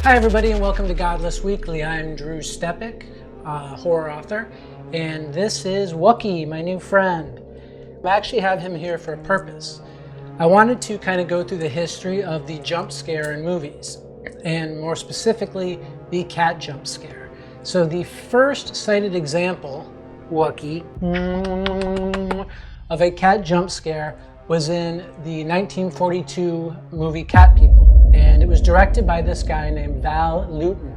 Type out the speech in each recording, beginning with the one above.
Hi everybody and welcome to Godless Weekly. I'm Drew Stepek, horror author, and this is Wookie, my new friend. I actually have him here for a purpose. I wanted to kind of go through the history of the jump scare in movies, and more specifically, the cat jump scare. So the first cited example, Wookie, of a cat jump scare was in the 1942 movie Cat People. And it was directed by this guy named Val Lewton.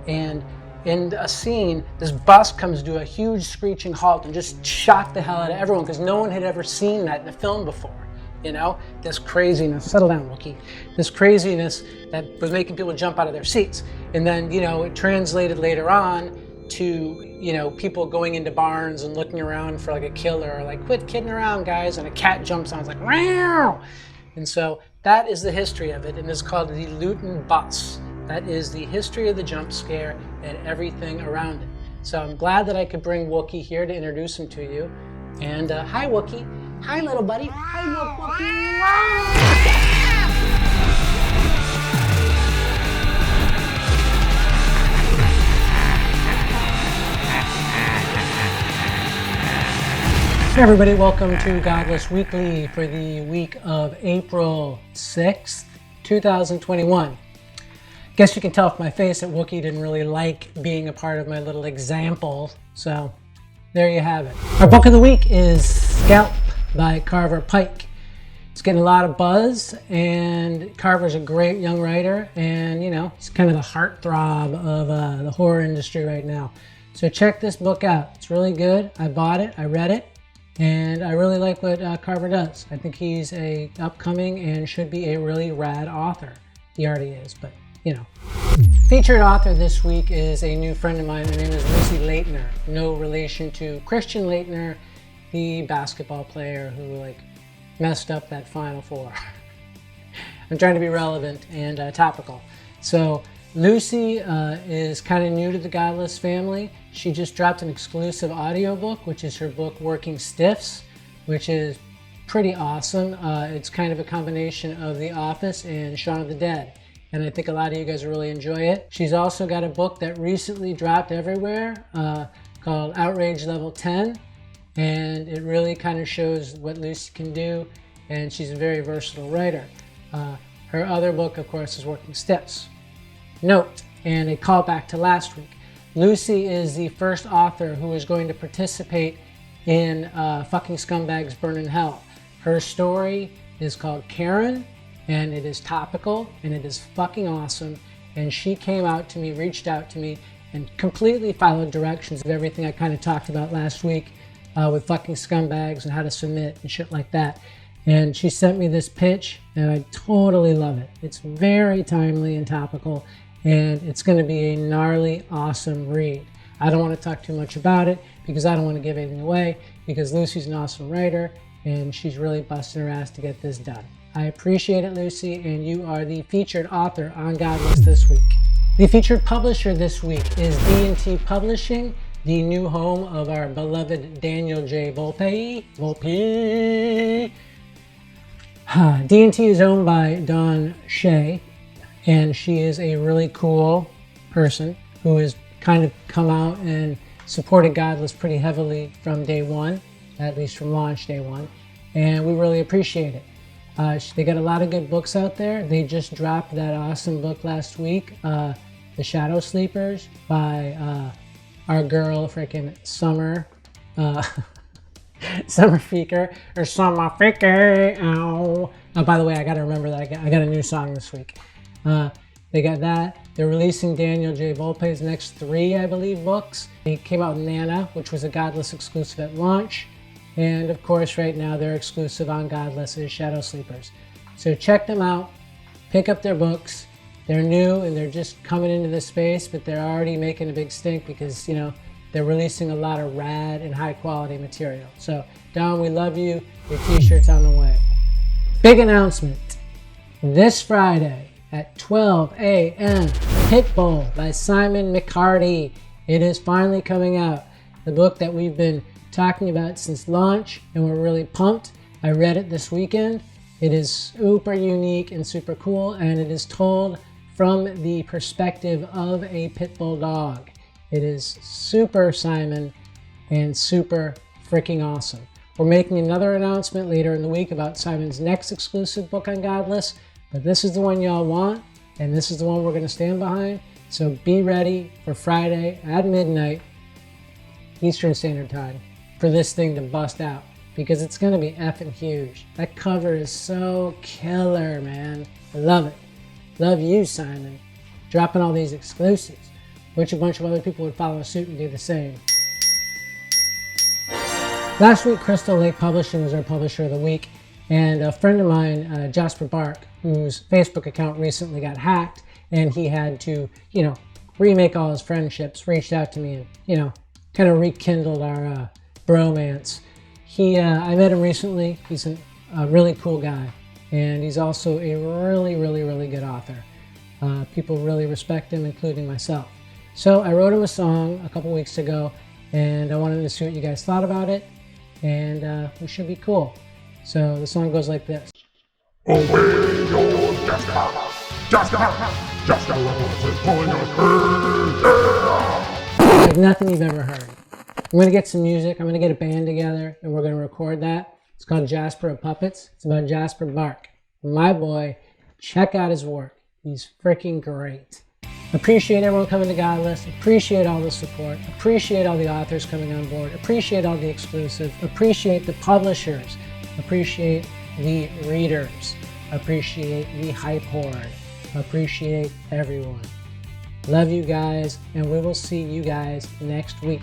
And in a scene, this bus comes to a huge screeching halt and just shocked the hell out of everyone because no one had ever seen that in a film before. You know, this craziness, settle down, Wookie, this craziness that was making people jump out of their seats. And then, you know, it translated later on to, you know, people going into barns and looking around for like a killer, like, quit kidding around, guys, and a cat jumps on, it's like, meow. And so that is the history of it, and it's called the Lewton Bus. That is the history of the jump scare and everything around it. So I'm glad that I could bring Wookie here to introduce him to you. And hi, Wookie. Hi, little buddy. Hi, Wookie. Hey everybody, welcome to Godless Weekly for the week of April 6th, 2021. Guess you can tell from my face that Wookie didn't really like being a part of my little example, so there you have it. Our book of the week is Scalp by Carver, Pike. It's getting a lot of buzz, and Carver's a great young writer, and you know, he's kind of the heartthrob of the horror industry right now. So check this book out. It's really good. I bought it, I read it. And I really like what Carver does. I think he's a upcoming and should be a really rad author. He already is, but you know. Featured author this week is a new friend of mine. Her name is Lucy Leitner. No relation to Christian Leitner, the basketball player who like messed up that Final Four. I'm trying to be relevant and topical. So Lucy is kind of new to the Godless family. She just dropped an exclusive audiobook, which is her book Working Stiffs, which is pretty awesome. It's kind of a combination of The Office and Shaun of the Dead, and I think a lot of you guys will really enjoy it. She's also got a book that recently dropped everywhere called Outrage Level 10, and it really kind of shows what Lucy can do, and she's a very versatile writer. Her other book, of course, is Working Stiffs. Note, and a callback to last week, Lucy is the first author who is going to participate in Fucking Scumbags Burn in Hell. Her story is called Karen, and it is topical, and it is fucking awesome. And she came out to me, reached out to me, and completely followed directions of everything I kind of talked about last week with Fucking Scumbags and how to submit and shit like that. And she sent me this pitch, and I totally love it. It's very timely and topical, and it's going to be a gnarly, awesome read. I don't want to talk too much about it because I don't want to give anything away, because Lucy's an awesome writer, and she's really busting her ass to get this done. I appreciate it, Lucy, and you are the featured author on Godless this week. The featured publisher this week is D&T Publishing, the new home of our beloved Daniel J. Volpe. D&T is owned by Dawn Shea, and she is a really cool person who has kind of come out and supported Godless pretty heavily from day one, at least from launch day one, and we really appreciate it. They got a lot of good books out there. They just dropped that awesome book last week, The Shadow Sleepers by our girl freaking Summer Feker, or Summer Feker. Oh, by the way, I got to remember that I got a new song this week. They got that. They're releasing Daniel J. Volpe's next 3, I believe, books. He came out with Nana, which was a Godless exclusive at launch. And of course, right now, their exclusive on Godless is Shadow Sleepers. So check them out. Pick up their books. They're new and they're just coming into this space, but they're already making a big stink because, you know, they're releasing a lot of rad and high quality material. So, Don, we love you. Your t-shirt's on the way. Big announcement. This Friday at 12 a.m., Pitbull by Simon McHardy. It is finally coming out. The book that we've been talking about since launch, and we're really pumped. I read it this weekend. It is super unique and super cool, and it is told from the perspective of a Pitbull dog. It is super Simon and super freaking awesome. We're making another announcement later in the week about Simon's next exclusive book on Godless, but this is the one y'all want, and this is the one we're going to stand behind. So be ready for Friday at midnight Eastern Standard Time for this thing to bust out, because it's going to be effing huge. That cover is so killer, man. I love it. Love you, Simon. Dropping all these exclusives. Wish a bunch of other people would follow suit and do the same. Last week, Crystal Lake Publishing was our publisher of the week, and a friend of mine, Jasper Bark, whose Facebook account recently got hacked, and he had to, remake all his friendships, reached out to me and, kind of rekindled our bromance. I met him recently. He's a really cool guy, and he's also a really, really, really good author. People really respect him, including myself. So I wrote him a song a couple weeks ago, and I wanted to see what you guys thought about it, and we should be cool. So the song goes like this. Away your Jasper is pulling your hair. Like nothing you've ever heard. I'm going to get some music. I'm going to get a band together, and we're going to record that. It's called Jasper of Puppets. It's about Jasper Bark. My boy, check out his work. He's freaking great. Appreciate everyone coming to Godless. Appreciate all the support. Appreciate all the authors coming on board. Appreciate all the exclusives. Appreciate the publishers. Appreciate the readers. Appreciate the hype horde. Appreciate everyone. Love you guys, and we will see you guys next week.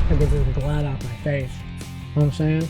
I get this blood off my face. You know what I'm saying?